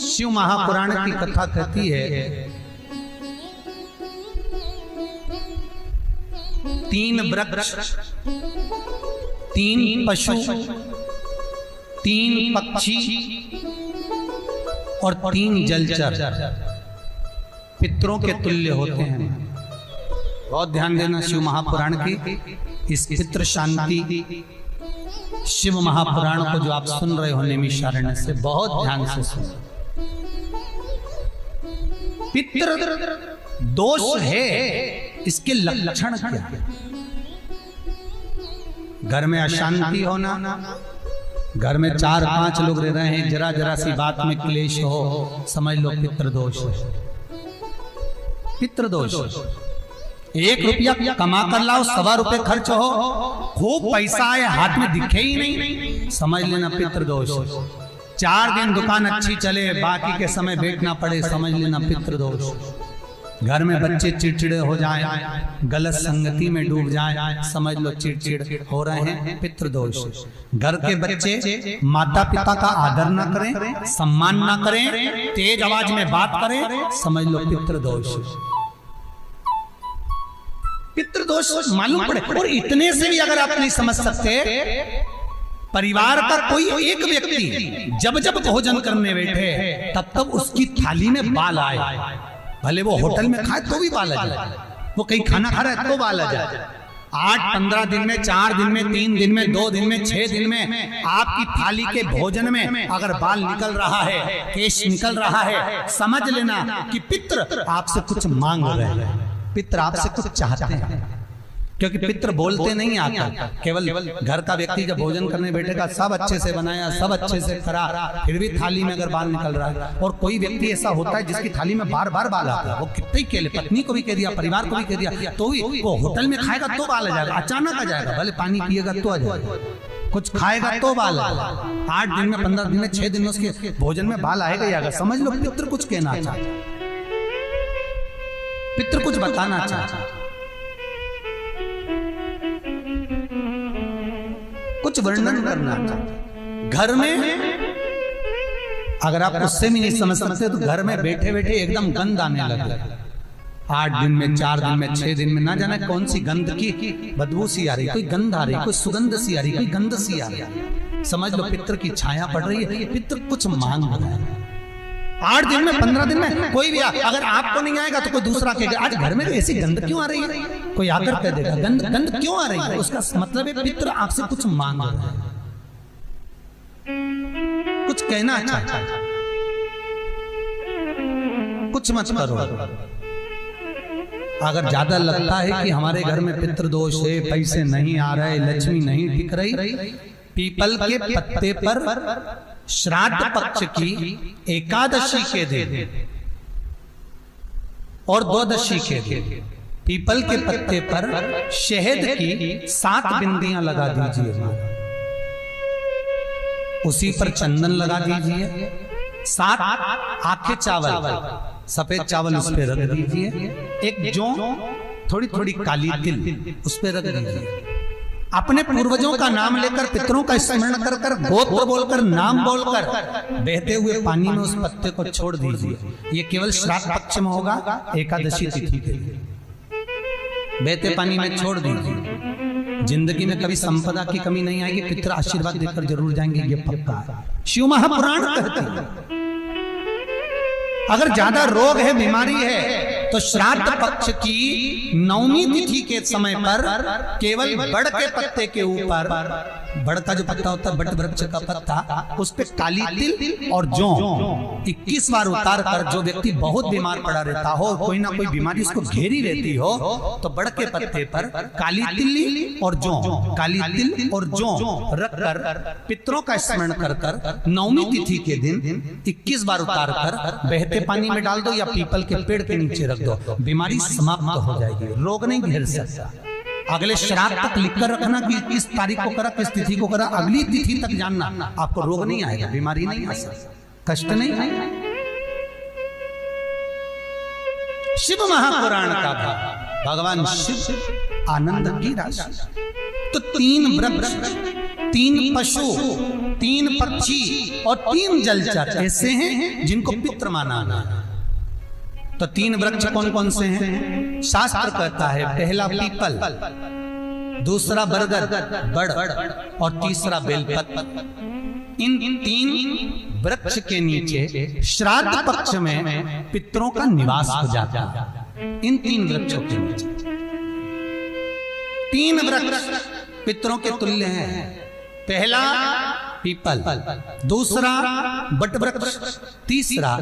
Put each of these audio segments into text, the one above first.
शिव महापुराण की कथा कहती है, 3 वृक्ष, 3 पशु, 3 पक्षी और 3 जलचर पितरों के तुल्य होते हैं। बहुत ध्यान देना शिव महापुराण की इस पितृ शांति शिव महापुराण को जो आप सुन रहे हो नैमिषारण्य से, बहुत ध्यान से सुनो। पितृ दोष है, इसके लक्षण क्या है? घर में अशांति होना, घर में 4-5 लोग रह रहे हैं, जरा जरा सी बात में क्लेश हो, समझ लो पितृदोष है। पितृदोष, 1 रुपया कमा कर लाओ, 1.25 रुपए खर्च हो, खूब पैसा आए हाथ में दिखे ही नहीं, समझ लेना पितृदोष। 4 दिन दुकान अच्छी चले, बाकी के समय बैठना पड़े, समझ लेना पितृदोष। घर में बच्चे चिड़चिड़े हो जाएं, गलत संगति में डूब जाएं, समझ लो चिड़चिड़ हो रहे हैं, पितृदोष। घर के बच्चे माता पिता का आदर ना करें, सम्मान ना करें, तेज आवाज में बात करें, समझ लो पितृदोष। पितृदोष मालूम पड़े। और इतने से भी अगर आप नहीं समझ सकते, परिवार का कोई एक व्यक्ति जब जब भोजन करने बैठे तब तब उसकी थाली में बाल आए, भले वो होटल में खाए तो भी बाल आ जाए, वो कहीं खाना खा रहा है तो बाल आ जाए। 8-15 दिन में, 4 दिन में, 3 दिन में, 2 दिन में, 6 दिन में आपकी थाली के भोजन में अगर बाल निकल रहा है, केश निकल रहा है, समझ लेना कि पितृ आपसे कुछ मांग रहे हैं, पितृ आपसे कुछ चाहते हैं। क्योंकि पितृ बोलते नहीं आता, केवल घर का व्यक्ति जब भोजन करने बैठेगा, सब अच्छे से बनाया, सब अच्छे से करा, फिर भी थाली में अगर बाल निकल रहा है। और कोई व्यक्ति ऐसा होता है जिसकी थाली में बार बार बाल आता है, वो कितने ही केले, पत्नी को भी कह दिया, परिवार को भी कह दिया, तो भी वो होटल में खाएगा तो बाल आ जाएगा, अचानक आ जाएगा, भले पानी पिएगा तो आ जाएगा, कुछ खाएगा तो बाल आएगा। 8 दिन में, 15 दिन में, 6 दिन में उसके भोजन में बाल आएगा ही आएगा। समझ लो पितृ कुछ कहना चाहता, पितृ कुछ बताना चाहता, कुछ वर्णन करना चाहता। घर में अगर आप उससे भी नहीं समझ सकते तो घर में बैठे बैठे एकदम गंध आने लगे। 8 दिन में, 4 दिन में, 6 दिन में, ना जाने कौन सी गंध की बदबू सी आ रही, कोई गंध आ रही, कोई सुगंध सी आ रही, कोई गंध सी आ रही, समझ लो पितृ की छाया पड़ रही है, पितृ कुछ मांग रहा है। 8 दिन में, 15 दिन में कोई भी अगर आपको नहीं आएगा तो कोई दूसरा कहेगा, आज घर में ऐसी गंध क्यों आ रही है, कोई आकर कह देगा गंध क्यों आ रही है, उसका मतलब है पितृ आपसे कुछ मांग रहा है, कुछ कहना चाहता है, कुछ मत करो। अगर ज्यादा लगता है कि हमारे घर में पितृदोष है, पैसे नहीं आ रहे, लक्ष्मी नहीं टिक रही, पीपल के पत्ते पर श्राद्ध पक्ष की एकादशी के दिन और द्वादशी के दिन पीपल के पत्ते पर शहद की 7 बिंदियां लगा दीजिए, उसी पर चंदन लगा दीजिए, 7 आखे चावल, सफेद चावल उस पर रख दीजिए, एक जौ, थोड़ी थोड़ी काली तिल उस पर रख दीजिए। अपने पूर्वजों का नाम लेकर, पितरों का स्मरण कर कर, गोत्र बोलकर, नाम बोलकर बहते हुए पानी में उस पत्ते को छोड़ दीजिए। ये केवल श्राद्ध पक्ष में होगा, एकादशी तिथि के लिए बहते पानी में छोड़ दीजिए। जिंदगी में कभी संपदा की कमी नहीं आएगी, पितर आशीर्वाद देकर जरूर जाएंगे, ये पक्का है। शिव महापुराण कहते हैं अगर ज्यादा रोग है, बीमारी है, तो श्राद्ध पक्ष की 9वीं तिथि के समय पर केवल बड़ के पत्ते के ऊपर, बड़ का जो पत्ता होता है, बट वृक्ष का पत्ता, उस पे काली तिल और जौ 21 बार उतार कर, जो व्यक्ति बहुत बीमार पड़ा रहता हो, कोई ना कोई बीमारी उसको घेरी रहती हो, तो बड़ के पत्ते पर काली तिल और जौ, काली तिल और जौ रख कर पितरों का स्मरण कर कर 9वीं तिथि के दिन 21 बार उतार कर बहते पानी में डाल दो या पीपल के पेड़ के नीचे रख दो, बीमारी समाप्त हो जाएगी, रोग नहीं घेर सकता। अगले श्राद्ध तक लिखकर रखना कि किस तारीख को करा, किस तिथि को करा, अगली तिथि तक जानना, आपको रोग नहीं आएगा, बीमारी नहीं आ सकती, कष्ट नहीं आएगा। शिव महापुराण का भाग, भगवान शिव आनंद की राशि। तो 3 वृक्ष, 3 पशु, 3 पक्षी और 3 जलचर ऐसे हैं जिनको पितृ माना है। तो 3 वृक्ष कौन कौन से हैं? शास्त्र कहता है पहला पीपल, दूसरा बरगद बड़ और तीसरा बेलपत्र। इन 3 वृक्ष के नीचे श्राद्ध पक्ष में पितरों का निवास हो जाता है। इन 3 वृक्षों के नीचे 3 वृक्ष पितरों के तुल्य हैं। पहला पीपल, दूसरा बट वृक्ष, तीसरा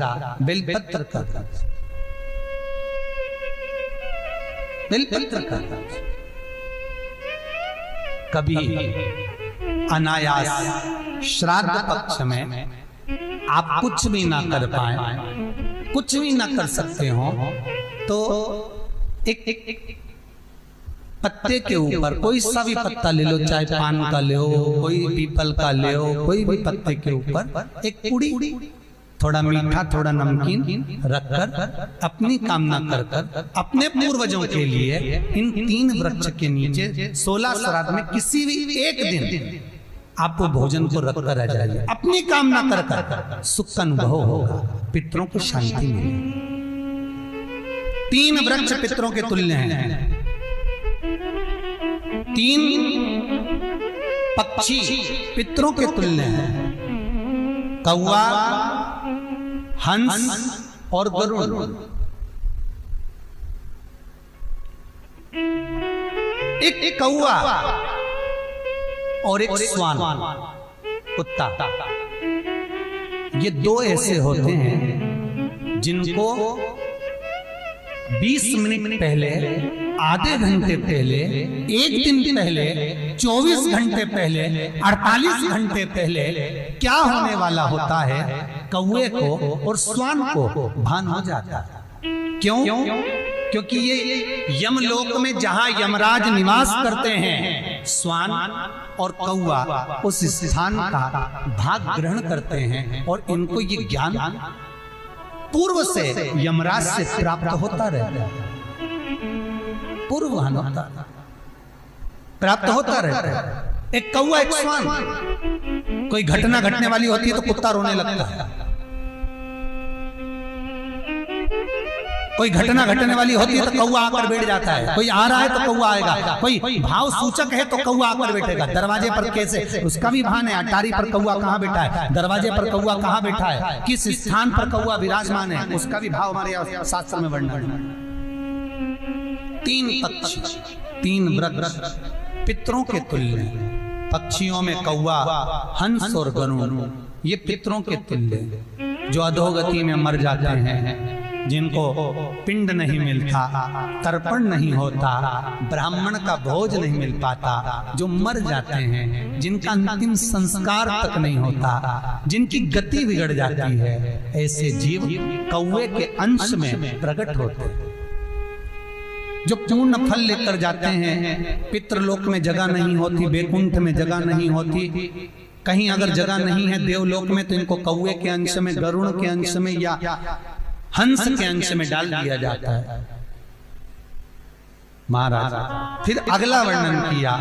बेलपत्र का बेलपत्र का। कभी अनायास श्राद्ध पक्ष में आप कुछ भी ना कर पाए, कुछ भी ना कर सकते हो, तो एक पत्ते के ऊपर कोई सा भी पत्ता ले लो, चाहे पान का ले लो, कोई पीपल का ले लो, कोई भी पत्ते के ऊपर एक कुड़ी, थोड़ा मीठा थोड़ा नमकीन रखकर अपनी कामना कर अपने पूर्वजों के लिए इन 3 वृक्ष के नीचे 16 श्राद्ध में किसी भी एक दिन आप वो भोजन को रखकर आ जाइए। अपनी कामना कर सुख का अनुभव होगा, पितरों को शांति मिलेगी। 3 वृक्ष पितरों के तुल्य हैं। 3 पक्षी पितरों के तुल्य हैं। कौवा, हंस और गरुड़। एक कौवा और एक श्वान, कुत्ता, ये 2 ऐसे होते हैं जिनको 20 मिनट पहले, आधे घंटे पहले, 1 दिन पहले, 24 घंटे पहले, 48 घंटे पहले क्या होने वाला होता है, कौवे को और श्वान को भान हो जाता है। क्यों? क्योंकि ये यमलोक में जहां यमराज निवास करते हैं, श्वान और कौवा उस स्थान का भाग ग्रहण करते हैं और इनको ये ज्ञान पूर्व से यमराज से प्राप्त होता रहता है। पूर्वान होता प्राप्त होता रहता है। एक कौवा, एक श्वान, कोई घटना घटने वाली होती है तो कुत्ता रोने लगता है। कोई घटना घटने वाली होती है तो कौवा आकर बैठ जाता है। कोई आ रहा है तो कौवा आएगा। कोई भाव सूचक है तो कौवा आकर बैठेगा। दरवाजे पर कैसे, उसका भी भान है। अटारी पर कौवा कहाँ बैठा है, दरवाजे पर कौवा कहाँ बैठा है, किस स्थान पर कौवा विराजमान है, उसका भी भाव हमारे शास्त्र में वर्णन है। 3 पक्षी, 3 वृक्ष पितरों के तुल्य हैं। पक्षियों में कौवा, हंस और गरुड़, ये पितरों के तुल्य, जो अधोगति में मर जाते हैं, जिनको पिंड नहीं मिलता, तर्पण नहीं होता, ब्राह्मण का भोज नहीं मिल पाता, जो मर जाते हैं, जिनका अंतिम संस्कार तक नहीं होता, जिनकी गति बिगड़ जाती है, ऐसे जीव कौवे के अंश में प्रकट होते हैं, जो पूर्ण फल लेकर जाते हैं। पितृलोक में जगह नहीं होती, बैकुंठ में जगह नहीं होती, कहीं अगर जगह नहीं है देवलोक में तो इनको कौवे के अंश में, गरुड़ के अंश में या हंस के अंश में डाल दिया जाता है। महाराज फिर अगला वर्णन किया,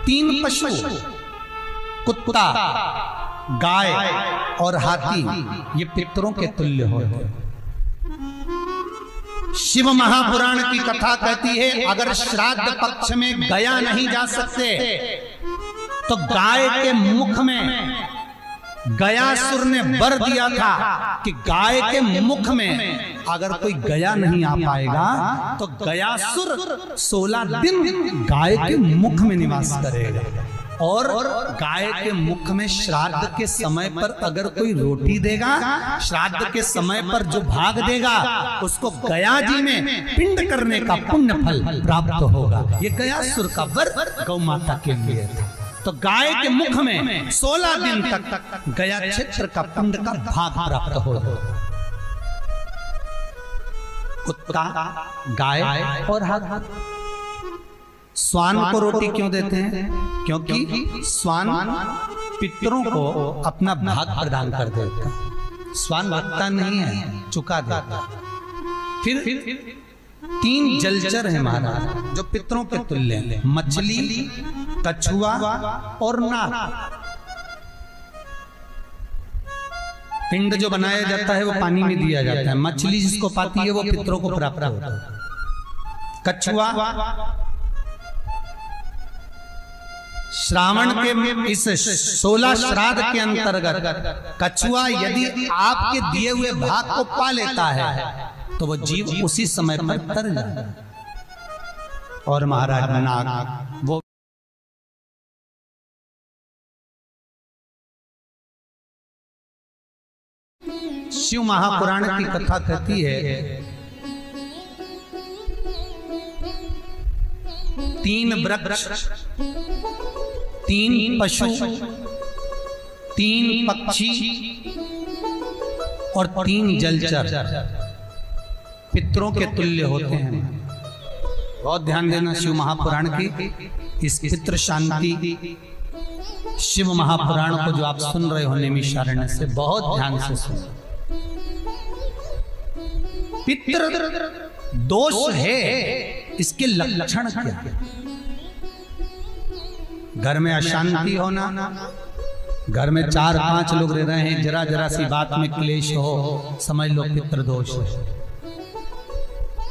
3 पशु, कुत्ता, गाय और हाथी, ये पितरों के तुल्य होते हैं। शिव महापुराण की कथा कहती है, अगर श्राद्ध पक्ष में गया नहीं जा सकते तो गाय के मुख में गयासुर ने वर दिया था कि गाय के मुख में अगर कोई गया नहीं आ पाएगा तो गयासुर 16 दिन गाय के मुख में निवास करेगा। और गाय के मुख में श्राद्ध के समय पर अगर कोई रोटी देगा, श्राद्ध के समय पर जो भाग देगा, उसको गया जी में पिंड करने का पुण्य फल प्राप्त होगा। ये गयासुर का वर गौ माता के लिए था। तो गाय के मुख में 16 दिन तक गया क्षेत्र का पिंड का भाग प्राप्त होगा। कुत्ता, गाय और हाथी। श्वान को रोटी क्यों देते हैं? क्योंकि श्वान पितरों को अपना भाग प्रदान कर देता। श्वान भक्ता नहीं है, चुका देता। फिर 3 जलचर है महाराज जो पितरों के तुल्य हैं। मछली, कछुआ और नाग। पिंड जो बनाया जाता है वो पानी में दिया जाता है। मछली जिसको पाती है वो पितरों को प्राप्त होता है। कछुआ श्रावण के इस 16 श्राद्ध के अंतर्गत कछुआ यदि आपके दिए हुए भाग को पा लेता है तो वो जीव उसी समय पर तर जाता है। और महाराज नाग वो शिव महापुराण की कथा कहती है, 3 वृक्ष, 3 पशु, 3 पक्षी और 3 जलचर पितरों के तुल्य होते हैं। बहुत ध्यान देना शिव महापुराण की इस पितृ शांति शिव महापुराण को जो आप सुन रहे हो नैमिषारण्य से, बहुत ध्यान से सुनो। पितृ दोष है, इसके लक्षण क्या है? घर में अशांति होना, घर में 4-5 लोग रह रहे हैं, जरा जरा सी बात में क्लेश हो, समझ लो पितृदोष है।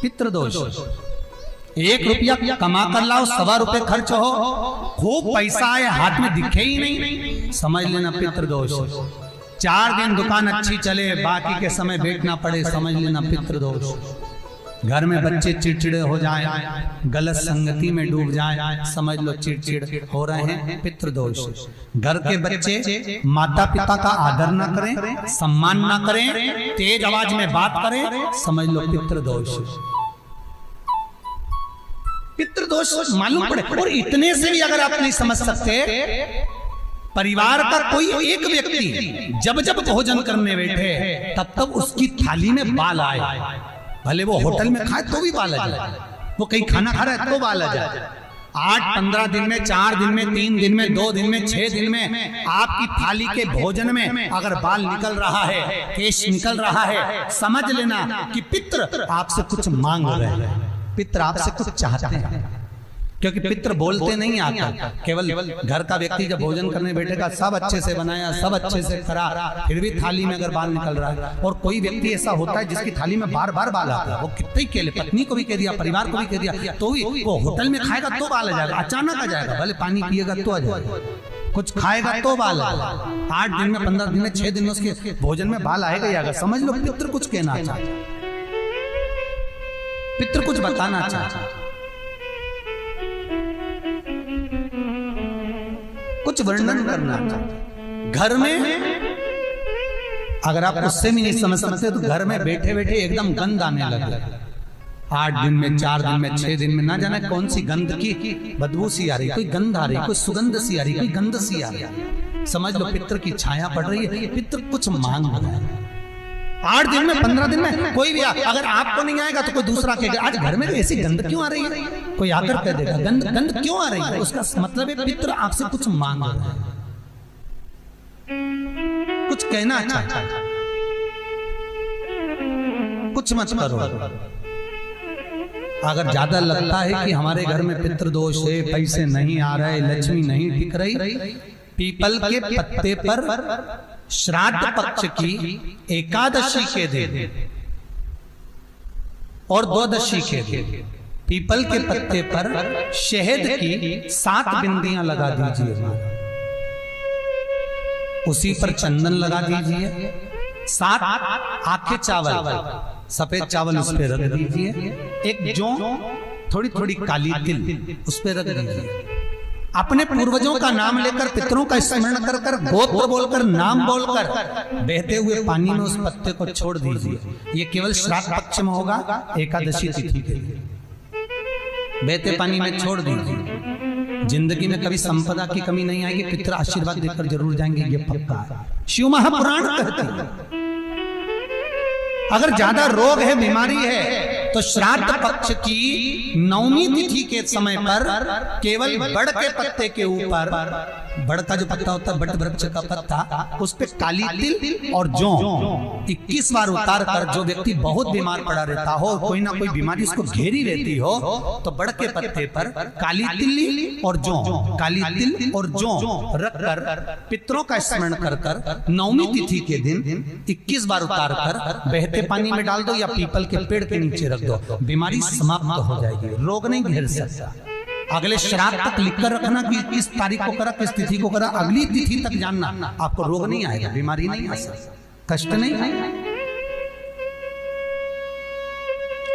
पितृदोष 1 रुपया कमा कर लाओ, 1.25 रुपए खर्च हो, खूब पैसा आए हाथ में दिखे ही नहीं, समझ लेना पितृदोष। 4 दिन दुकान अच्छी चले, बाकी के समय बैठना पड़े, समझ लेना पितृदोष। घर में बच्चे चिड़चिड़े हो जाएं, गलत संगति में डूब जाएं, समझ लो चिड़चिड़ हो रहे हैं, पितृदोष। घर के बच्चे माता पिता का आदर ना करें, सम्मान ना करें, तेज आवाज में बात करें, समझ लो पितृदोष। पितृदोष मालूम पड़े। और इतने से भी अगर आप नहीं समझ सकते, परिवार का कोई एक व्यक्ति जब जब भोजन करने बैठे तब तब उसकी थाली में बाल आए, भले वो होटल में खाए तो भी बाल आ जाए, वो कहीं खाना खा रहा है तो बाल आ जाए। 8-15 दिन में, 4 दिन में, 3 दिन में, 2 दिन में, 6 दिन में आपकी थाली के भोजन में अगर बाल निकल रहा है, केश निकल रहा है, समझ लेना कि पितृ आपसे कुछ मांग रहे हैं, पितृ आपसे कुछ चाहते हैं। क्योंकि पितृ बोलते नहीं आता, केवल घर का व्यक्ति जब भोजन करने बैठेगा, सब अच्छे से बनाया, सब अच्छे से करा, फिर भी थाली में अगर बाल निकल रहा है, और कोई व्यक्ति ऐसा होता है जिसकी थाली में बार बार बाल आता है, वो कितने ही केले, पत्नी को भी कह दिया, परिवार को भी कह दिया, तो भी वो होटल में खाएगा तो बाल आ जाएगा, अचानक आ जाएगा, भले पानी पिएगा तो आ जाएगा, कुछ खाएगा तो बाल आएगा। 8 दिन में, 15 दिन में, 6 दिन में उसके भोजन में बाल आएगा ही आएगा। समझ लो पितृ कुछ कहना चाहते, पितृ कुछ बताना चाहते, कुछ वर्णन करना चाहते। घर में अगर आप उससे भी नहीं समझ सकते तो घर में बैठे बैठे एकदम गंध आने लगे। 8 दिन में, 4 दिन में, 6 दिन में, ना जाने कौन सी गंध की बदबू सी आ रही, कोई गंध आ रही, कोई सुगंध सी आ रही, कोई गंध सी आ रही, समझ लो पितृ की छाया पड़ रही है, पितृ कुछ मांग रहा है। 8 दिन में, 15 दिन में कोई भी अगर आपको नहीं आएगा तो कोई दूसरा कहेगा आज घर में ऐसी गंध क्यों आ रही है, कोई आकर कह देगा गंध क्यों आ रही है, उसका मतलब है पितृ आपसे कुछ मांग रहा है, कुछ कहना चाहता है, कुछ मत करो। अगर ज्यादा लगता है कि हमारे घर में पितृदोष है, पैसे नहीं आ रहे, लक्ष्मी नहीं टिक रही, पीपल के पत्ते पर श्राद्ध पक्ष की एकादशी के दिन और द्वादशी के दिन पीपल के पत्ते पर शहद की 7 बिंदियां लगा दीजिए, उसी पर चंदन लगा दीजिए, 7 आखे चावल, सफेद चावल उस पर रख दीजिए, एक जौ, थोड़ी थोड़ी काली तिल उस पर रख दीजिए। अपने पूर्वजों का नाम लेकर, पितरों का स्मरण कर कर, गोत्र बोलकर, नाम बोलकर बहते हुए पानी में उस पत्ते को छोड़ दीजिए। ये केवल श्राद्ध पक्ष में होगा, एकादशी तिथि के लिए बहते पानी में छोड़ दीजिए। जिंदगी में कभी संपदा की कमी नहीं आएगी, पितर आशीर्वाद देकर जरूर जाएंगे, ये पक्का है। शिव महापुराण कहते हैं अगर ज्यादा रोग है, बीमारी है, तो श्राद्ध पक्ष की 9वीं तिथि के समय पर केवल बड़ के पत्ते के ऊपर बड़ का जो पत्ता होता है, बट वृक्ष का पत्ता, उस पे काली तिल और जौ 21 बार उतार कर, जो व्यक्ति बहुत बीमार पड़ा रहता हो, कोई ना कोई बीमारी उसको घेरी रहती हो, तो बड़ के पत्ते पर काली तिल और जौ, काली तिल और जौ रख कर पितरों का स्मरण कर कर नवमी तिथि के दिन 21 बार उतार कर बहते पानी में डाल दो या पीपल के पेड़ के नीचे रख दो, बीमारी समाप्त हो जाएगी, रोग नहीं घेर सकता। अगले श्राद्ध तक लिखकर रखना कि किस तारीख को करा, किस तिथि को करा, अगली तिथि तक जानना, आपको रोग नहीं आएगा, बीमारी नहीं आ सकती, कष्ट नहीं आएगा।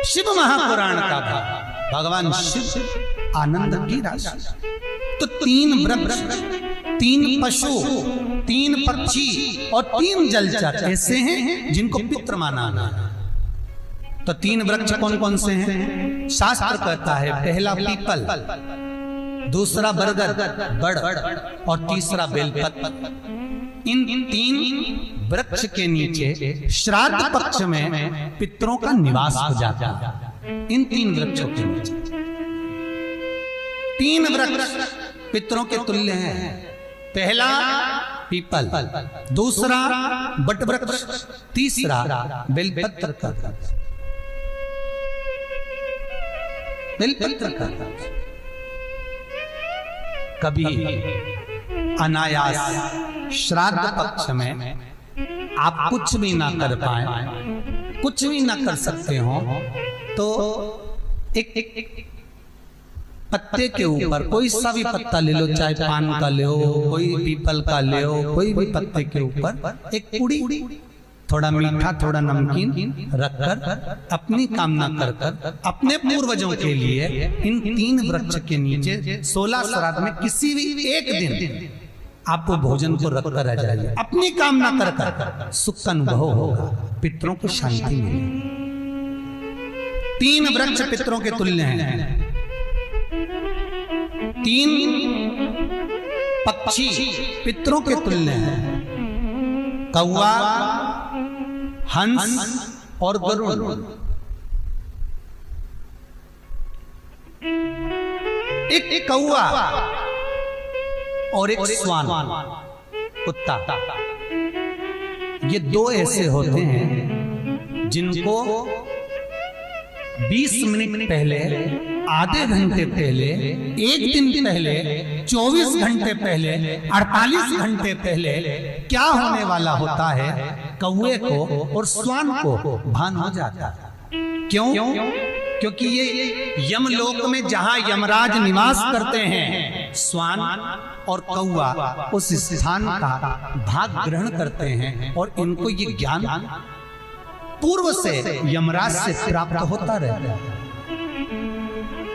शिव महापुराण का भाग, भगवान शिव आनंद की राशि। तो 3 वृक्ष, 3 पशु, 3 पक्षी और 3 जलचर ऐसे हैं जिनको पितृ माना है। तो 3 वृक्ष कौन कौन से हैं? शास्त्र कहता है पहला पीपल, दूसरा बरगद बड़ और तीसरा बेलपत्र। इन 3 वृक्ष के नीचे श्राद्ध पक्ष में पितरों का निवास हो जाता है। इन 3 वृक्षों के नीचे 3 वृक्ष पितरों के तुल्य हैं। पहला पीपल, दूसरा बट वृक्ष, तीसरा बेलपत्र का बेलपत्र का। कभी अनायास श्राद्ध पक्ष में आप कुछ भी ना कर पाए, कुछ भी ना कर सकते हो, तो एक पत्ते के ऊपर कोई सा भी पत्ता ले लो, चाहे पान का ले लो, कोई पीपल का ले लो, कोई भी पत्ते के ऊपर एक पुड़ी, थोड़ा मीठा थोड़ा नमकीन रखकर अपनी कामना कर कर अपने पूर्वजों के लिए इन 3 वृक्ष के नीचे 16 श्राद्ध में किसी भी एक दिन आपको भोजन को रखकर आ जाइए, अपनी कामना कर कर सुख का अनुभव होगा, पितरों को शांति मिलेगी। 3 वृक्ष पितरों के तुल्य हैं। 3 पक्षी पितरों के तुल्य हैं, कौवा, हंस और गरुड़। एक कौवा और एक श्वान, कुत्ता, ये 2 ऐसे होते हैं जिनको 20 मिनट पहले, आधे घंटे पहले, 1 दिन पहले, 24 घंटे पहले, 48 घंटे पहले क्या होने वाला होता है, कौवे को और श्वान को भान हो जाता है। क्यों? क्योंकि ये यमलोक में जहां यमराज निवास करते हैं, श्वान और कौवा उस स्थान का भाग ग्रहण करते हैं और इनको ये ज्ञान पूर्व से यमराज से प्राप्त होता रहता है,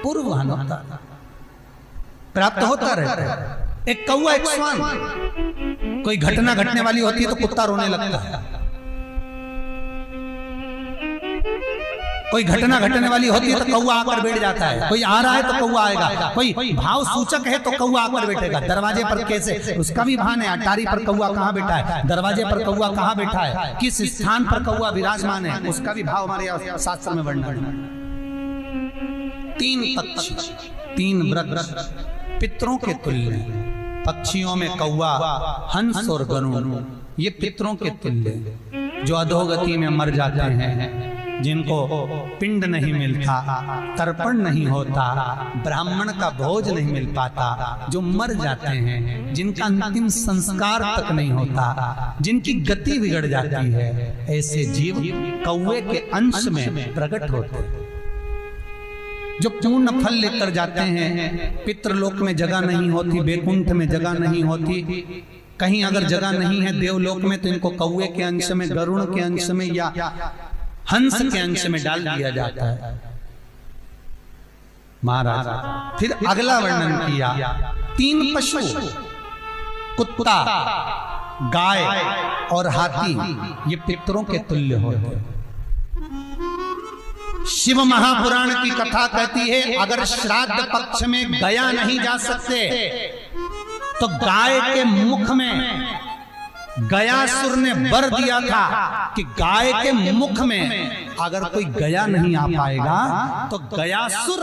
पूर्वान होता प्राप्त होता रहता है। एक कौवा, एक श्वान, कोई घटना घटने वाली होती है तो कुत्ता रोने लगता है, कोई घटना घटने वाली होती है तो कौवा आकर बैठ जाता है, कोई आ रहा है तो कौवा आएगा, कोई भाव सूचक है तो कौवा आकर बैठेगा। दरवाजे पर कैसे, उसका भी भान है, अटारी पर कौवा कहाँ बैठा है, दरवाजे पर कौवा कहाँ बैठा है, किस स्थान पर कौवा विराजमान है, उसका भी भाव हमारे शास्त्र में वर्णन है। 3 पक्षी, 3 वृक्ष पितरों के तुल्य हैं। पक्षियों में कौवा, हंस और गरुड़, ये पितरों के तुल्य, जो अधोगति में मर जाते हैं, जिनको पिंड नहीं मिलता, तर्पण नहीं होता, ब्राह्मण का भोज नहीं मिल पाता, जो मर जाते हैं, जिनका अंतिम संस्कार तक नहीं होता, जिनकी गति बिगड़ जाती है, ऐसे जीव कौवे के अंश में प्रकट होते हैं, जो पूर्ण फल लेकर जाते हैं। पितृलोक में जगह नहीं होती, बैकुंठ में जगह नहीं होती, कहीं अगर जगह नहीं है देवलोक में, तो इनको कौवे के अंश में, गरुड़ के अंश में या हंस के अंश में डाल दिया जाता है। महाराज फिर अगला वर्णन किया, 3 पशु, कुत्ता, गाय और हाथी, ये पितरों के तुल्य होते हैं। शिव महापुराण की कथा कहती है, अगर श्राद्ध पक्ष में गया नहीं जा सकते तो गाय के मुख में गयासुर ने वर दिया था कि गाय के मुख में अगर कोई गया नहीं आ पाएगा तो गयासुर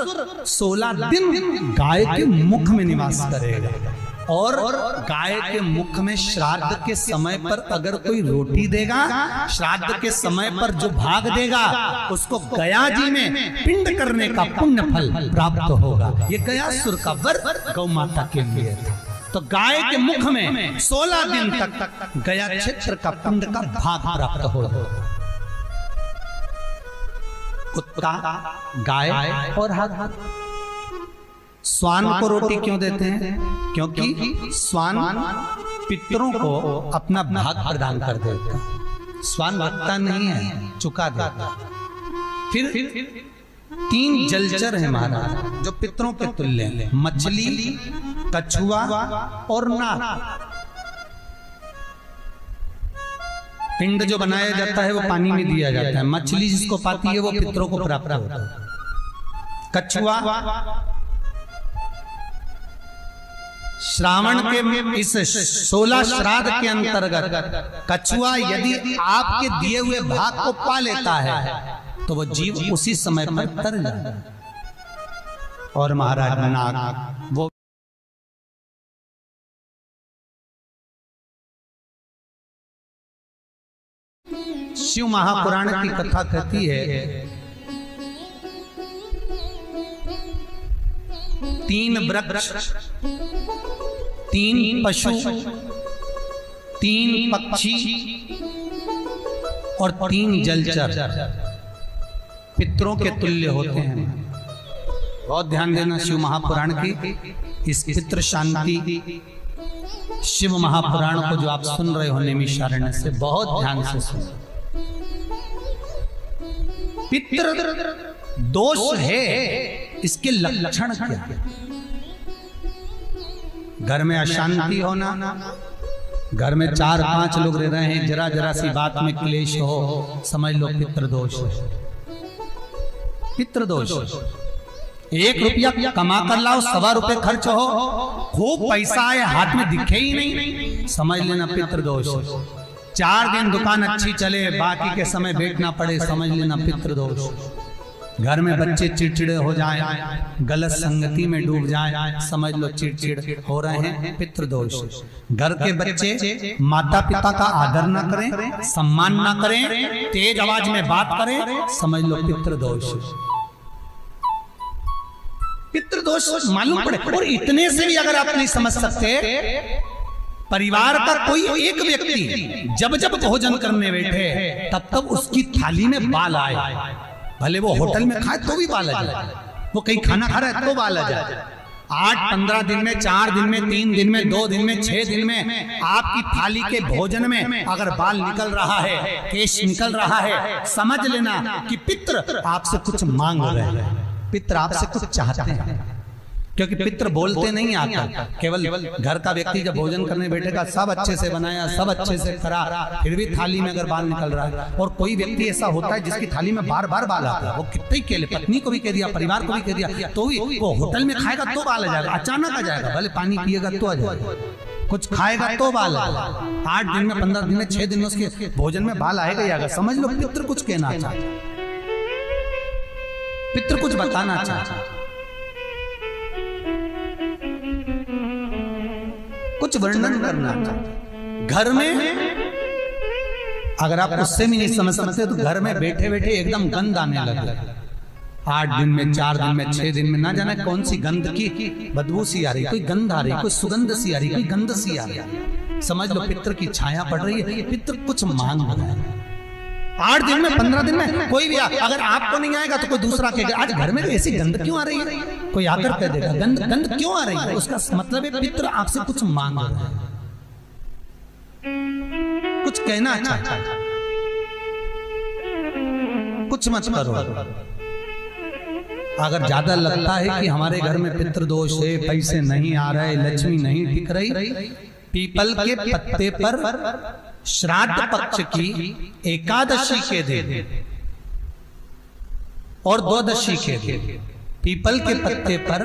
16 दिन गाय के मुख में निवास करेगा। और गाय के मुख में श्राद्ध के समय पर अगर कोई रोटी देगा, श्राद्ध के समय पर जो भाग देगा उसको गया जी में पिंड करने का पुण्य फल प्राप्त होगा। ये गयासुर का वर गौ माता के लिए था। तो गाय के मुख में 16 दिन तक गया क्षेत्र का पिंड का भाग प्राप्त होगा। कुत्ता, गाय और हाथ। स्वान को रोटी क्यों देते हैं? क्योंकि स्वान पितरों को अपना भाग प्रदान कर देता। स्वान रखता नहीं है, चुका देता। फिर 3 जलचर है महाराज जो पितरों के तुल्य हैं, मछली, कछुआ और नाग। पिंड जो बनाया जाता है वो पानी में दिया जाता है। मछली जिसको पाती है वो पितरों को प्राप्त होता है। कछुआ श्रावण के इस 16 श्राद्ध के अंतर्गत कछुआ यदि आपके दिए हुए भाग को पा लेता है तो वो जीव उसी समय पर तर जाता है। और महाराज नाग वो शिव महापुराण की कथा कहती है 3 वृक्ष, 3 पशु, 3 पक्षी और 3 जलचर पितरों के तुल्य होते हैं। बहुत ध्यान देना शिव महापुराण की इस पितृ शांति शिव महापुराण को जो आप सुन रहे हो नैमिषारण्य से, बहुत ध्यान से सुनो। पितृ दोष है, इसके लक्षण क्या है? घर में अशांति होना, घर में 4-5 लोग रह रहे हैं, जरा जरा सी बात में क्लेश हो, समझ लो पितृदोष है। पितृदोष 1 रुपया कमा कर लाओ, 1.25 रुपए खर्च हो, खूब पैसा है हाथ में दिखे ही नहीं, समझ लेना पितृदोष। 4 दिन दुकान अच्छी चले, बाकी के समय बैठना पड़े, समझ लेना पितृदोष। घर में बच्चे चिड़चिड़े हो जाएं, गलत संगति में डूब जाएं, समझ लो चिड़चिड़ हो रहे हैं, पितृदोष। घर के बच्चे माता पिता का आदर ना करें, सम्मान ना करें, तेज आवाज में बात करें, समझ लो पितृदोष। पितृदोष मालूम पड़े। और इतने से भी अगर आप नहीं समझ सकते, परिवार का कोई एक व्यक्ति जब जब भोजन करने बैठे तब तब उसकी थाली में बाल आए, भले वो होटल में खाए तो भी बाल आ जाए, वो कहीं खाना खा रहा है तो बाल आ जाए। 8-15 दिन में, 4 दिन में, 3 दिन में, 2 दिन में, 6 दिन में आपकी थाली के भोजन में अगर बाल निकल रहा है, केश निकल रहा है, समझ लेना कि पितृ आपसे कुछ मांग रहे हैं, पितृ आपसे कुछ चाहते हैं। क्योंकि पितृ बोलते नहीं आता, केवल घर का व्यक्ति जब भोजन करने बैठेगा, सब अच्छे से बनाया, सब अच्छे से करा, फिर भी थाली में अगर बाल निकल रहा है। और कोई व्यक्ति ऐसा होता है जिसकी थाली में बार बार बाल आता है, वो कितने के लिए, पत्नी को भी कह दिया, परिवार को भी कह दिया, तो भी वो होटल में खाएगा तो बाल आ जाएगा, अचानक आ जाएगा, भले पानी पिएगा तो आ जाएगा, कुछ खाएगा तो बाल आएगा। 8 दिन में, 15 दिन में, 6 दिन में उसके भोजन में बाल आएगा ही आएगा। समझ लो पितृ कुछ कहना चाहता, पितृ कुछ बताना चाहता, कुछ वर्णन करना चाहते। घर में अगर आप उससे भी नहीं समझ सकते तो घर में बैठे बैठे एकदम गंध आने लगे। 8 दिन में, 4 दिन में, 6 दिन में, ना जाने कौन सी गंध की बदबू सी आ रही, कोई गंध आ रही, कोई सुगंध सी आ रही, कोई गंध सी आ रही। समझ लो पितृ की छाया पड़ रही है, पितृ कुछ मांग रहा है। 8 दिन में, 15 दिन में कोई भी अगर आपको नहीं आएगा तो कोई दूसरा कहेगा आज घर में ऐसी गंध क्यों आ रही है, कोई आकर कह देगा गंध क्यों आ रही है, उसका मतलब है पितृ आपसे कुछ मांग रहा है, कुछ कहना चाहता है, कुछ मत करो। अगर ज्यादा लगता है कि हमारे घर में पितृदोष है, पैसे नहीं आ रहे, लक्ष्मी नहीं टिक रही, पीपल के पत्ते पर श्राद्ध पक्ष की एकादशी के दिन और द्वादशी के दिन पीपल के पत्ते पर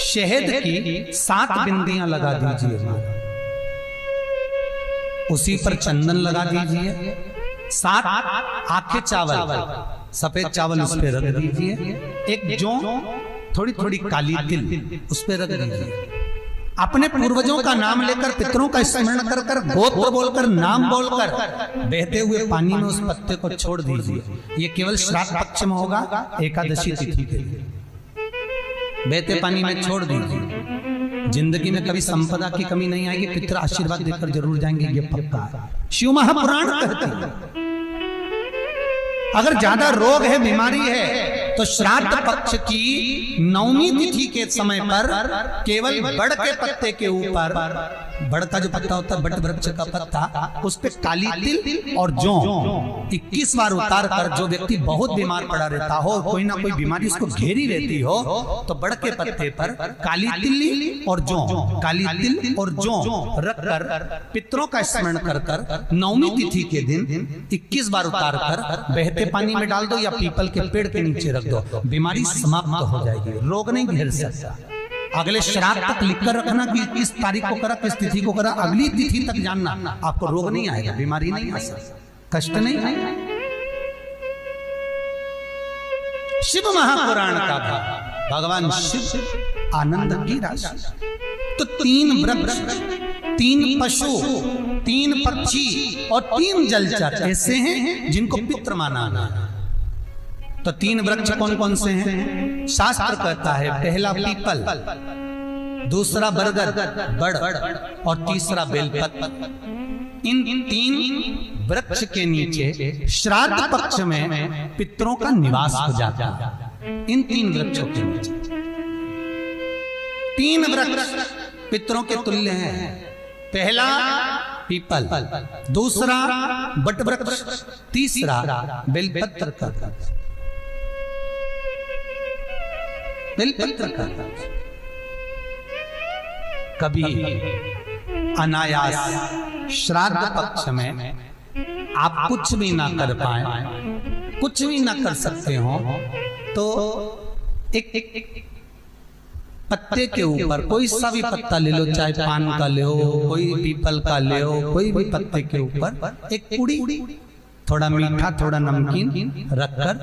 शहद की 7 बिंदियां लगा दीजिए, उसी पर चंदन लगा दीजिए, 7 आखे चावल, सफेद चावल उस पर रख दीजिए, एक जौ, थोड़ी थोड़ी काली तिल उस पर रख दीजिए, अपने पूर्वजों का नाम लेकर, पितरों का स्मरण कर कर, गोत्र बोलकर, नाम बोलकर बहते हुए पानी में उस पत्ते को छोड़ दीजिए। ये केवल श्राद्ध पक्ष में होगा, एकादशी तिथि के लिए बहते पानी में छोड़ दीजिए। जिंदगी में कभी संपदा की कमी नहीं आएगी, पितर आशीर्वाद देकर जरूर जाएंगे, ये पक्का है। शिव महापुराण कहते हैं अगर ज्यादा रोग है, बीमारी है, तो श्राद्ध पक्ष की नवमी तिथि के समय पर केवल बड़ के पत्ते के ऊपर, बड़ का जो पत्ता होता है, बट वृक्ष का पत्ता, उस पे काली तिल और जौ 21 बार उतार कर, जो व्यक्ति बहुत बीमार पड़ा रहता हो, कोई ना कोई बीमारी उसको घेरी रहती हो, तो बड़ के पत्ते पर काली तिल और जौ, काली तिल और जौ रख कर पितरों का स्मरण कर कर नवमी तिथि के दिन 21 बार उतार कर बहते पानी में डाल दो या पीपल के पेड़ के नीचे रख दो, बीमारी समाप्त हो जाएगी, रोग नहीं घेर सकता। अगले श्राद्ध तक लिखकर रखना कि किस तारीख को करा, किस तिथि को करा, अगली तिथि तक जानना, आपको रोग नहीं आएगा, बीमारी नहीं आ सकती, कष्ट नहीं आएगा। शिव महापुराण का भाग, भगवान शिव आनंद की राशि। तो 3 वृक्ष, 3 पशु, 3 पक्षी और 3 जलचर ऐसे हैं जिनको पितृ माना है। तो 3 वृक्ष कौन कौन से हैं? शास्त्र कहता है पहला पीपल, दूसरा बरगद बड़ और तीसरा बेलपत्र। इन 3 वृक्ष के नीचे श्राद्ध पक्ष में पितरों का निवास हो जाता है। इन 3 वृक्षों के नीचे 3 वृक्ष पितरों के तुल्य हैं। पहला पीपल, दूसरा बट वृक्ष, तीसरा बेलपत्र का बेलपत्र का। कभी अनायास श्राद्ध पक्ष में आप कुछ भी ना कर पाए, कुछ भी ना कर सकते हो, तो एक पत्ते के ऊपर कोई सा भी पत्ता ले लो, चाहे पान का ले हो, कोई पीपल का ले हो, कोई भी पत्ते के ऊपर एक पुड़ी, थोड़ा मीठा थोड़ा नमकीन रखकर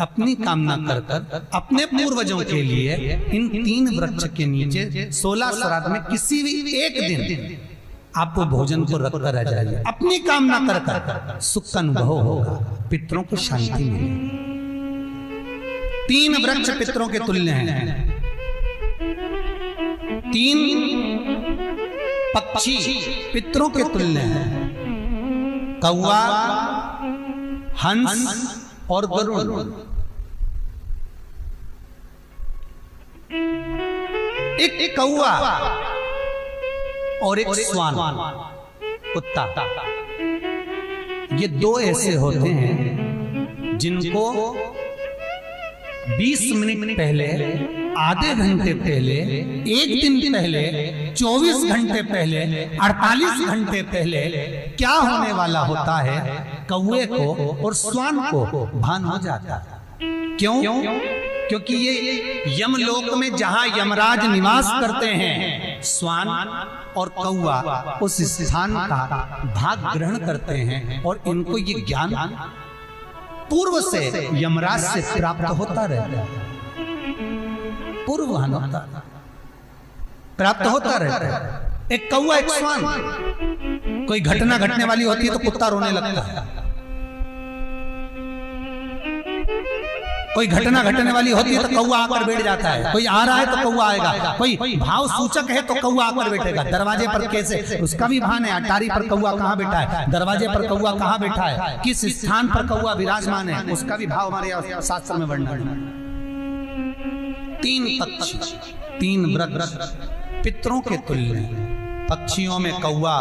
अपनी कामना कर कर अपने पूर्वजों के लिए इन 3 वृक्ष के नीचे 16 श्राद्ध में किसी भी एक दिन आपको भोजन को रखकर रह जाइए, अपनी कामना कर कर सुख का अनुभव होगा, पितरों को शांति मिलेगी। 3 वृक्ष पितरों के तुल्य हैं। 3 पक्षी पितरों के तुल्य हैं, कौवा, हंस और गरुड़। एक कौवा और एक स्वान, कुत्ता, ये 2 ऐसे होते हैं जिनको 20 मिनट पहले, आधे घंटे पहले, 1 दिन पहले, 24 घंटे पहले, 48 घंटे पहले क्या होने वाला होता है, कौवे को और स्वान को भान हो जाता है। क्यों? क्योंकि ये यमलोक में जहां यमराज निवास करते हैं, स्वान और कौवा उस स्थान का भाग ग्रहण करते हैं और इनको ये ज्ञान पूर्व से यमराज से प्राप्त होता रहता है, पूर्ववान होता प्राप्त होता रहता है। एक कौवा, एक स्वान, कोई घटना घटने वाली होती है तो कुत्ता रोने लगता है, कोई घटना घटने वाली होती है तो कौवा आकर बैठ जाता है, कोई आ रहा है तो कौवा आएगा, कोई भाव सूचक है तो कौवा आकर बैठेगा। दरवाजे पर कैसे, उसका भी भान है, अटारी पर कौवा कहाँ बैठा है, दरवाजे पर कौवा कहाँ बैठा है, किस स्थान पर कौवा विराजमान है, उसका भी भाव हमारे शास्त्र में वर्णन है। 3 पक्षी, 3 वृक्ष पितरों के तुल्य हैं। पक्षियों में कौवा,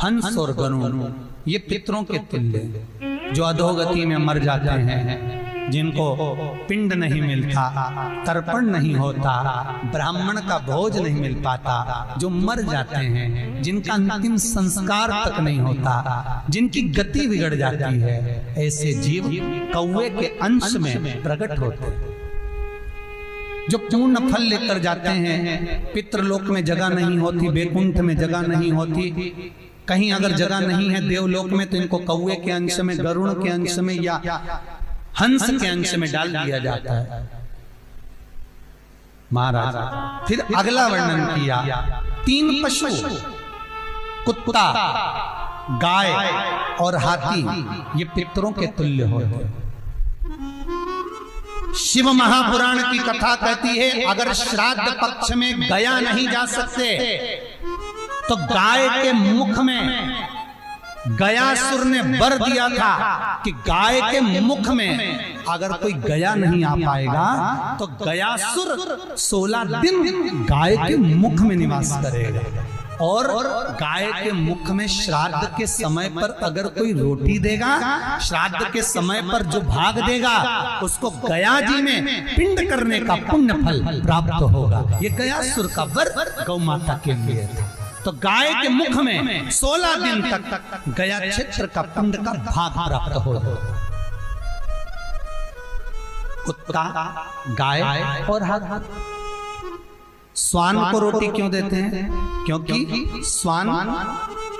हंस और गरुड़, ये पितरों के तुल्य, जो अधोगति में मर जाते हैं, जिनको पिंड नहीं मिलता, तर्पण नहीं होता, ब्राह्मण का भोज नहीं मिल पाता, जो मर जाते हैं, जिनका अंतिम संस्कार तक नहीं होता, जिनकी गति बिगड़ जाती है, ऐसे जीव कौवे के अंश में प्रकट होते हैं, जो पूर्ण फल लेकर जाते हैं। पितृलोक में जगह नहीं होती, बैकुंठ में जगह नहीं होती, कहीं अगर जगह नहीं है देवलोक में, तो इनको कौवे के अंश में, गरुड़ के अंश में या हंस के अंश में डाल दिया जाता है। महाराज फिर अगला वर्णन किया तीन पशु, कुत्ता, गाय और हाथी, ये पितरों के तुल्य होते हैं। शिव महापुराण की कथा कहती है अगर श्राद्ध पक्ष में गया नहीं जा सकते तो गाय के मुख में गयासुर ने वर दिया था कि गाय के मुख में अगर कोई गया नहीं आ पाएगा तो गयासुर 16 दिन गाय के मुख में निवास करेगा। और गाय के मुख में श्राद्ध के समय पर अगर कोई रोटी देगा, श्राद्ध के समय पर जो भाग देगा उसको गया जी में पिंड करने का पुण्य फल प्राप्त होगा। ये गयासुर का वर गौ माता के लिए था। तो गाय के मुख में 16 दिन तक गया क्षेत्र का पिंड का भाग प्राप्त होगा। कुत्ता, गाय और हाथी। स्वान को रोटी क्यों देते हैं? क्योंकि स्वान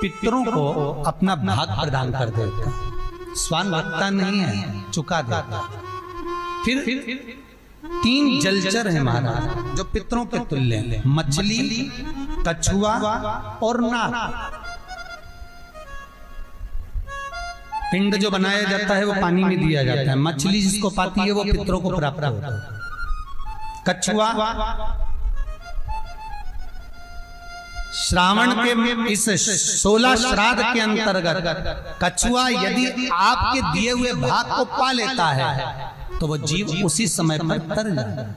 पितरों को अपना भाग प्रदान कर देता। स्वान भगता नहीं है, चुका देता। फिर 3 जलचर है महाराज जो पितरों के तुल्य हैं, मछली, कछुआ और नाग। पिंड जो बनाया जाता है वो पानी में दिया जाता है। मछली जिसको पाती है वो पितरों को प्राप्त होता है। कछुआ श्रावण के इस 16 श्राद्ध के अंतर्गत कछुआ यदि आपके दिए हुए भाग को पा लेता है तो वो जीव उसी समय पर तर जाता है।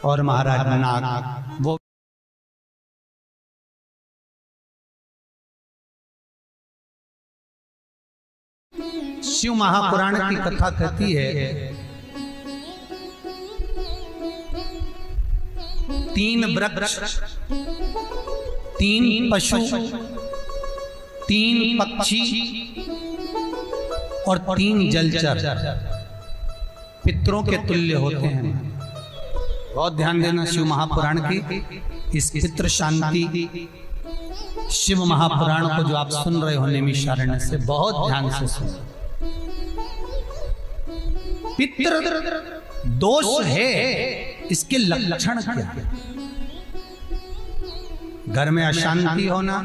और महाराज नाग वो शिव महापुराण की कथा कहती है 3 वृक्ष, 3 पशु, 3 पक्षी और 3 जलचर पितरों के तुल्य होते हैं। बहुत ध्यान देना शिव महापुराण की इस पितृ शांति शिव महापुराण को जो आप सुन रहे हो नैमिषारण्य से बहुत ध्यान से सुनो। पितृ दोष है, इसके लक्षण क्या है? घर में अशांति होना,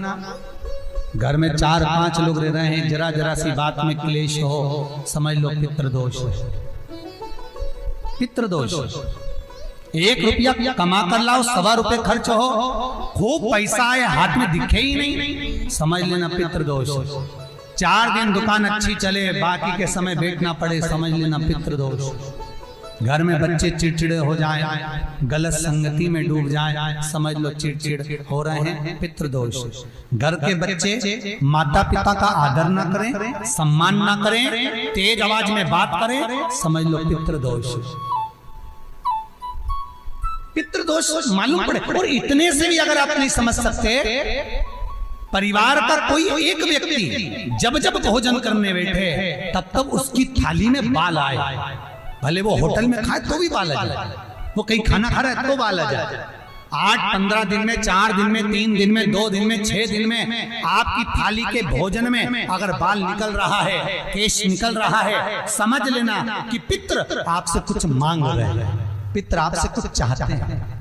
घर में 4-5 लोग रह रहे हैं, जरा जरा सी बात में क्लेश हो, समझ लो पितृदोष है। पितृदोष 1 रुपया कमा कर लाओ, 1.25 रुपए खर्च हो, खूब पैसा है हाथ में दिखे ही नहीं, समझ लेना पितृदोष। 4 दिन दुकान अच्छी चले, बाकी के समय बैठना पड़े, समझ लेना पितृदोष। घर में बच्चे चिड़चिड़े हो जाएं, गलत संगति में डूब जाएं, समझ लो चिड़चिड़ हो रहे हैं, पितृदोष। घर के बच्चे माता पिता का आदर ना करें, सम्मान ना करें, तेज आवाज में बात करें, समझ लो पितृदोष। पितृदोष मालूम पड़े। और इतने से भी अगर आप नहीं समझ सकते, परिवार का कोई एक व्यक्ति जब जब भोजन करने बैठे तब तब उसकी थाली में बाल आए, भले वो होटल में खाए तो भी बाल आ जाए, वो कहीं खाना खा रहा है तो बाल आ जाए। 8-15 दिन में, 4 दिन में, 3 दिन में, 2 दिन में, 6 दिन में आपकी थाली के भोजन में अगर बाल निकल रहा है, केश निकल रहा है, समझ लेना कि पितृ आपसे कुछ मांग रहे हैं, पितृ आपसे कुछ चाहते हैं।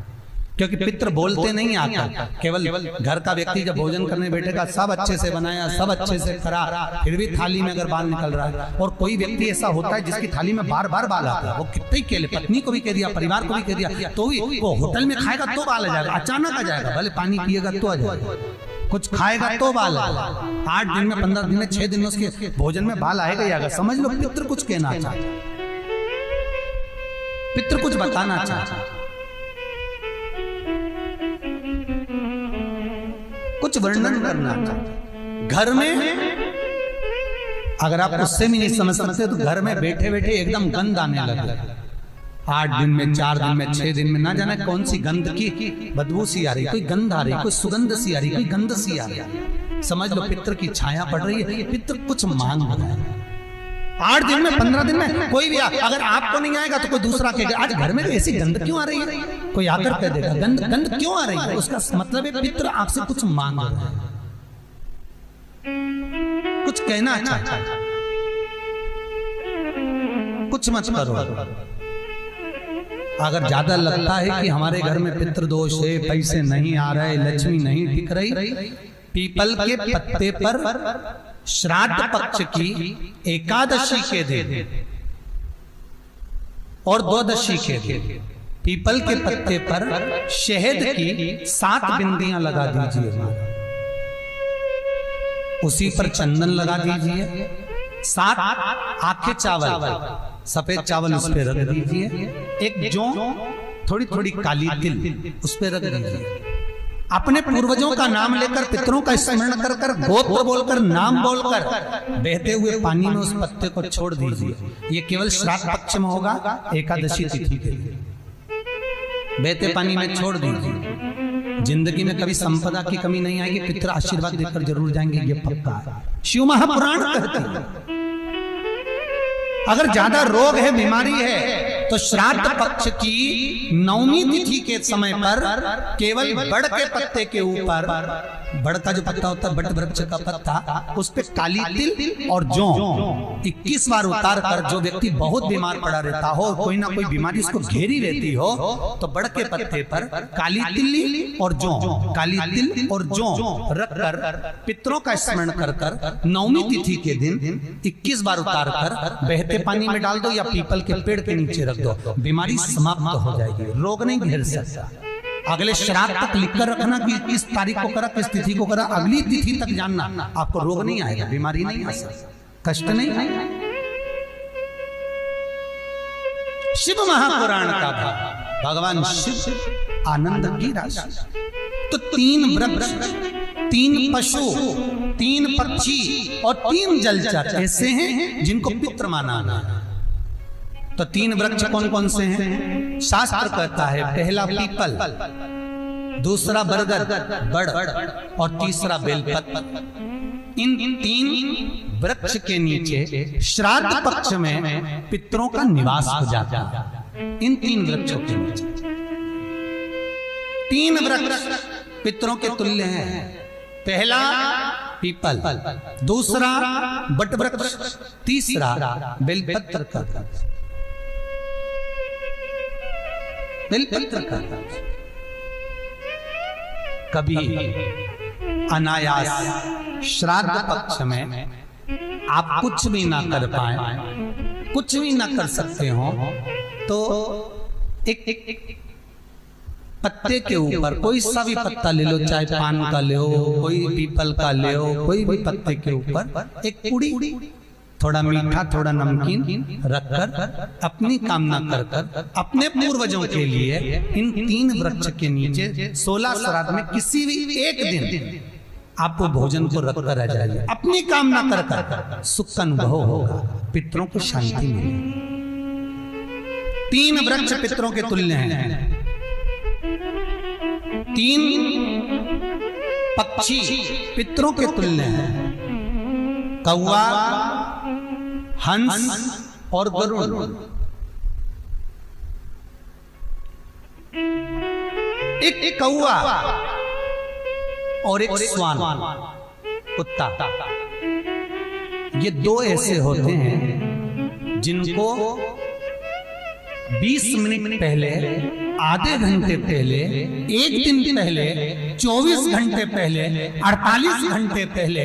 क्योंकि पितृ बोलते नहीं आता, केवल घर का व्यक्ति जब भोजन करने बैठेगा, सब अच्छे से बनाया, सब अच्छे से करा, फिर भी थाली में अगर बाल निकल रहा है। और कोई व्यक्ति ऐसा होता है जिसकी थाली में बार बार बाल आता है, वो कितने ही केले, पत्नी को भी कह दिया, परिवार को भी कह दिया, तो भी वो होटल में खाएगा तो बाल आ जाएगा, अचानक आ जाएगा, भले पानी पिएगा तो आ जाएगा, कुछ खाएगा तो बाल आएगा। 8 दिन में, 15 दिन में, 6 दिन में उसके भोजन में बाल आएगा ही आएगा। समझ लो पितृ कुछ कहना चाहता, पितृ कुछ बताना चाहता, कुछ वर्णन करना चाहते। घर में अगर आप उससे भी नहीं समझ सकते तो घर में बैठे बैठे एकदम गंध आने लगे। 8 दिन में, 4 दिन में, 6 दिन में, ना जाने कौन सी गंध की बदबू सी आ रही, कोई गंध आ रही, कोई सुगंध सी आ रही, कोई गंध सी आ रही। समझ लो पितृ की छाया पड़ रही है, पितृ कुछ मांग रहा है। 8 दिन में, 15 दिन में कोई भी अगर आपको नहीं आएगा तो कोई दूसरा कहेगा आज घर में ऐसी गंध क्यों आ रही है, कोई आकर कह देगा गंध गंध क्यों आ रही है। उसका मतलब है पितृ आपसे कुछ मांग रहा है, कुछ कहना चाहता है, कुछ मत करो। अगर ज्यादा लगता है कि हमारे घर में पितृदोष है, पैसे नहीं आ रहे, लक्ष्मी नहीं टिक रही, पीपल के पत्ते पर श्राद्ध पक्ष की एकादशी के दिन और द्वादशी के दिन पीपल के पत्ते पर शहद की 7 बिंदियां लगा दीजिए, उसी पर चंदन लगा दीजिए, 7 आखे चावल, सफेद चावल उस पर रख दीजिए, एक जौ थोड़ी थोड़ी काली तिल उस पर रख दीजिए। अपने पूर्वजों का नाम लेकर, पितरों का स्मरण कर कर, गोत्र बोलकर, नाम बोलकर बहते हुए पानी में उस पत्ते को छोड़ दीजिए। ये केवल श्राद्ध पक्ष में होगा, एकादशी तिथि के लिए बहते पानी में छोड़ दीजिए। जिंदगी में कभी संपदा की कमी नहीं आएगी, पितर आशीर्वाद देकर जरूर जाएंगे, ये पक्का है। शिव महापुराण कहते हैं अगर ज्यादा रोग है, बीमारी है, तो श्राद्ध पक्ष की 9वीं तिथि के समय पर केवल बड़ के पत्ते के ऊपर, बड़ का जो पत्ता होता है, बट वृक्ष का पत्ता, उस पे काली तिल और जौ 21 बार उतार कर, जो व्यक्ति बहुत बीमार पड़ा रहता हो, कोई ना कोई बीमारी उसको घेरी रहती हो, तो बड़ के पत्ते पर काली तिल और जौ, काली तिल और जौ रख कर पितरों का स्मरण कर कर 9वीं तिथि के दिन 21 बार उतार कर बहते पानी में डाल दो या पीपल के पेड़ के नीचे रख दो, बीमारी समाप्त हो जाएगी, रोग नहीं घेर सकता। अगले श्राद्ध तक लिखकर रखना कि किस तारीख को करा, किस तिथि को करा, अगली तिथि तक जानना, आपको रोग नहीं आएगा, बीमारी नहीं आ सकता, कष्ट नहीं आएगा। शिव महापुराण का भाव, भगवान शिव आनंद की राशि। तो 3 वृक्ष, 3 पशु, 3 पक्षी और 3 जलचर ऐसे हैं जिनको पितृ माना है। तो 3 वृक्ष कौन कौन से हैं? शास्त्र कहता है पहला पीपल, दूसरा बरगद बड़ और तीसरा बेलपत्र। इन 3 वृक्ष के नीचे श्राद्ध पक्ष में पितरों का निवास हो जाता है। इन 3 वृक्षों के नीचे 3 वृक्ष पितरों के तुल्य हैं। पहला पीपल, दूसरा बट वृक्ष, तीसरा बेलपत्र का बेलपत्र का। कभी अनायास श्राद्ध पक्ष में आप कुछ भी ना कर पाए, कुछ भी ना कर सकते हो, तो एक पत्ते के ऊपर कोई सा भी पत्ता ले लो, चाहे पान का ले हो, कोई पीपल का ले हो, कोई भी पत्ते के ऊपर एक पुड़ी, थोड़ा मीठा थोड़ा नमकीन रखकर अपनी कामना कर कर अपने पूर्वजों के लिए इन 3 वृक्ष के नीचे 16 श्राद्ध में किसी भी एक दिन आप वो भोजन को रखकर रह जाइए, अपनी कामना कर कर सुख का अनुभव होगा, पितरों को शांति मिलेगी। 3 वृक्ष पितरों के तुल्य हैं। 3 पक्षी पितरों के तुल्य हैं, कौवा, हंस और गरुड़। एक कौवा और एक स्वान, कुत्ता, ये 2 ऐसे होते हैं जिनको 20 मिनट पहले, आधे घंटे पहले, 1 दिन पहले, 24 घंटे पहले, 48 घंटे पहले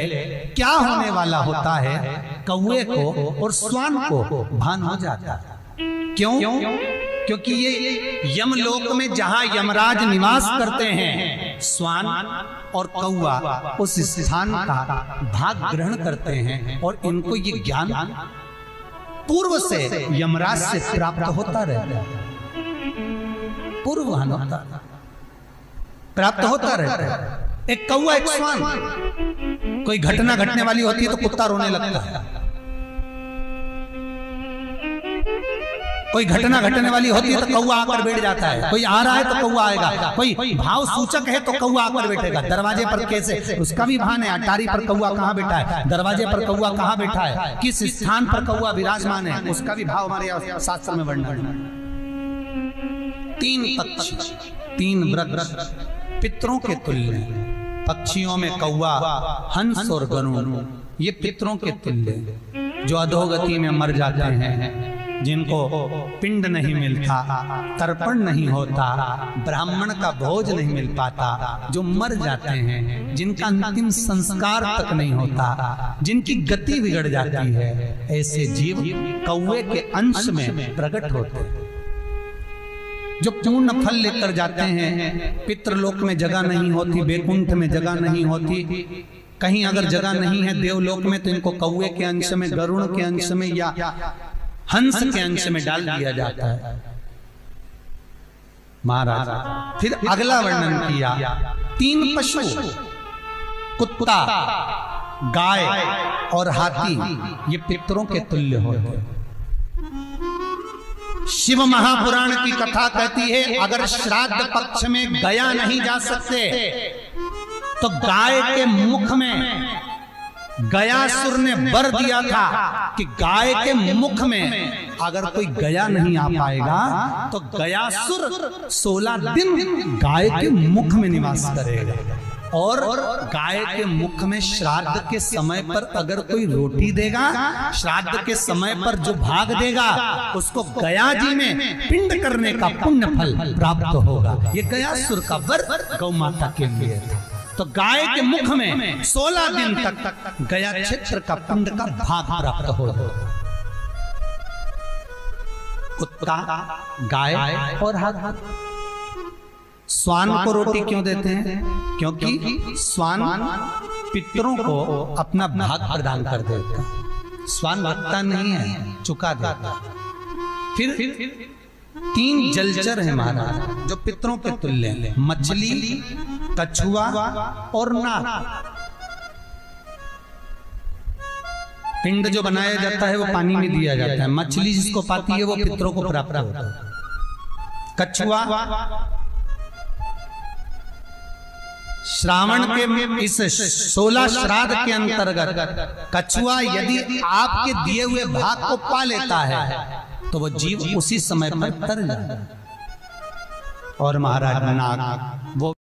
क्या होने वाला होता है, कौवे को और स्वान को भान हो जाता है। क्यों? क्योंकि ये यमलोक में जहां यमराज निवास करते हैं, स्वान और कौवा उस स्थान का भाग ग्रहण करते हैं और इनको ये ज्ञान पूर्व से यमराज से प्राप्त होता रहता है, पूर्वान होता प्राप्त होता रहता है। एक कौवा, एक स्वान, कोई घटना घटने वाली होती है तो कुत्ता रोने लगता है, कोई घटना घटने वाली होती है तो कौवा आकर बैठ जाता है, कोई आ रहा है तो कौवा आएगा, कोई भाव सूचक है तो कौवा आकर बैठेगा। दरवाजे पर कैसे, उसका भी भान है, अटारी पर कौवा कहाँ बैठा है, दरवाजे पर कौवा कहाँ बैठा है, किस स्थान पर कौवा विराजमान है, उसका भी भाव हमारे शास्त्र में वर्णन है। 3 पक्षी, 3 वृक्ष पितरों के तुल्य हैं। पक्षियों में कौवा, हंस और गरुड़, ये पितरों के तुल्य, जो अधोगति में मर जाते हैं, जिनको पिंड नहीं मिलता, तर्पण नहीं होता, ब्राह्मण का भोज नहीं मिल पाता, जो मर जाते हैं, जिनका अंतिम संस्कार तक नहीं होता, जिनकी गति बिगड़ जाती है, ऐसे जीव कौवे के अंश में प्रकट होते हैं। जो पूर्ण फल लेकर जाते हैं, पितृलोक में जगह नहीं होती, बैकुंठ में जगह नहीं होती, कहीं अगर जगह नहीं है देवलोक में, तो इनको कौवे के अंश में, गरुड़ के अंश में या हंस के अंश में डाल दिया जाता है। महाराज फिर अगला वर्णन किया, 3 पशु, कुत्ता, गाय और हाथी, ये पितरों के तुल्य होते हैं। शिव महापुराण की कथा कहती है, अगर श्राद्ध पक्ष में गया नहीं जा सकते तो गाय के मुख में गयासुर ने वर दिया था कि गाय के मुख में अगर कोई गया नहीं आ पाएगा तो गयासुर 16 दिन गाय के मुख में निवास करेगा। और गाय के मुख में श्राद्ध के समय पर अगर कोई रोटी देगा, श्राद्ध के समय पर जो भाग देगा, उसको गया जी में पिंड करने का पुण्य फल प्राप्त होगा। ये गयासुर का वर गौ माता के लिए था। तो गाय के मुख में 16 दिन तक गया क्षेत्र का पिंड का भाग प्राप्त होगा। कुत्ता, गाय और हाथी। स्वान को रोटी क्यों देते हैं? क्योंकि स्वान पितरों को अपना भाग प्रदान कर देता है। स्वान भगता नहीं है, चुका देता। फिर 3 जलचर है महाराज जो पितरों के तुल्य हैं, मछली, कछुआ और नाग। पिंड जो बनाया जाता है वो पानी में दिया जाता है। मछली जिसको पाती है वो पितरों को प्राप्त होता है। कछुआ श्रावण के इस 16 श्राद्ध के अंतर्गत कछुआ यदि आपके दिए हुए भाग को पा लेता है तो वो जीव उसी समय पर तर जाता है। और महाराज नाग वो